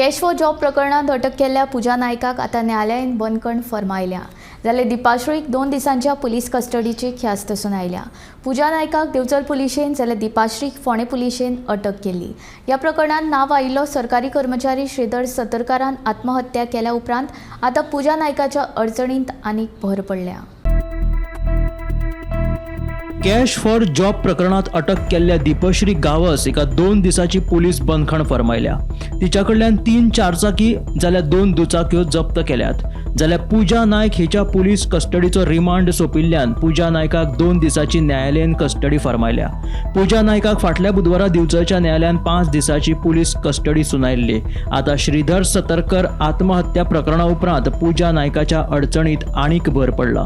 Cash for job प्रकरणात अटक केल्ल्या पूजा नायकाक आता न्यायालयान बंदखण फरमायल्या. जाल्यार दिपाश्रीक 2 दिसांच्या पुलीस कस्टडीची ख्यास्त असून आयल्या. पूजा नायकाक दिवचल पुलिशेन जाल्यार दिपाश्रीक फोंडे पुलिशेन अटक केली. ह्या प्रकरणात नांव आयिल्लो सरकारी कर्मचारी श्रीधर सतरकारान आत्महत्या केल्या उपरांत आता पूजा नायकाच्या अडचणींत आनीक भर पडल्या. कॅश फॉर जॉब प्रकरणात अटक केल्ल्या दीपश्री गावस एका 2 दिसाची पुलीस बंदखण फरमायल्या. तिच्या कडल्यान 3 चारचाकी जाल्यार 2 दुचाक्यो जप्त केल्यात. जाल्यार पूजा नायक हिच्या पुलीस कस्टडीचो रिमांड सोंपिल्ल्यान पूजा नायकाक 2 दिसाची न्यायालयीन कस्टडी फरमायल्या. पूजा नायकाक फाटल्या बुधवारा दिवचलच्या न्यायालयान 5 दिसाची पुलीस कस्टडी सुनायल्ली. आता श्रीधर सतरकर आत्महत्या प्रकरणा उपरांत पूजा नायकाच्या अडचणीत आनीक भर पडला.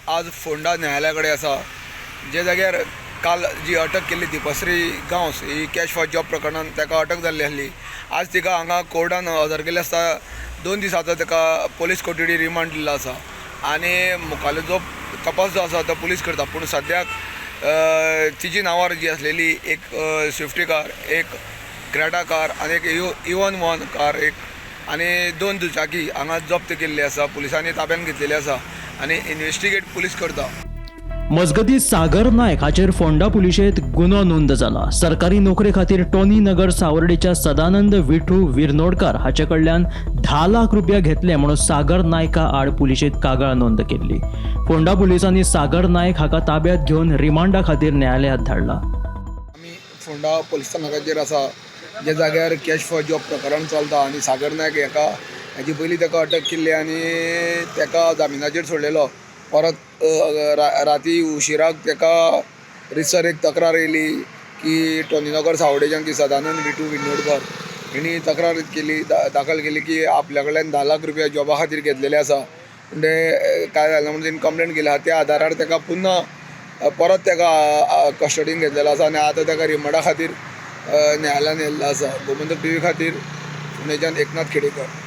आज फोंडा न्यायालयाकडे आसा. जे जाग्यार काल जी अटक केल्ली दिपश्री गांवस ही कॅश फॉर जॉब प्रकरणान ताका अटक जाल्ली आसली. आज तिका हांगा कोर्टान हजर केल्ले आसता. 2 दिसाचो ताका पुलीस कोठडी रिमांड दिल्लो आसा आनी मुखाल्लो जो तपास जो आसा तो पुलीस करता. पूण सद्याक तिची नांवार जी आसलेली एक स्विफ्ट कार, एक क्रेटा कार आनी एक इवन वन कार आनी 2 दुचाकी हांगा जप्त केल्ली आसा. पुलिसांनी ताब्यात घेतलेली आसा आनी इन्व्हेस्टिगेट पुलीस करता. मजगती सागर नायक हाचेर फोंडा पुलिशेंत गुन्हो नोंद जाला. सरकारी नोकरे खातीर टोनी नगर सावर्डेच्या सदानंद विठू विर्नोडकार हाचे कडल्यान 10 लाख रुपया घेतले म्हणून सागर नायका आड पुलिशेंत कागाळ नोंद केल्ली. फोंडा पुलिसांनी सागर नायक हाका ताब्यात घेवन रिमांडा खातीर न्यायालयांत धाडला. आमी फोंडा पुलीस स्थानकाचेर आसा जे जाग्यार कॅश फॉर जॉब प्रकरण चलता आनी सागर नायक हाजी पयलीं ताका अटक केल्ली आनी ताका जामिनाचेर सोडलेलो. परत राती उशिराक ताका रितसर एक तक्रार येयली की टोनीनगर सावडेच्यान की सदानंद विठू विर्नोडकर हेणी तक्रार केली दाखल केली की आपल्या कडल्यान 10 लाख रुपया जॉबा खातीर घेतलेले आसा. म्हणजे काय जालें म्हणजे कंप्लेंट केली आसा. त्या आदारार ताका पुन्हा परत ताका कस्टडीन घेतलेलो आसा आनी आतां ताका रिमांडा खातीर न्यायालयान येयल्लो आसा. गोमंतक टीव्ही खातीर पुणेच्यान एकनाथ खेडेकर.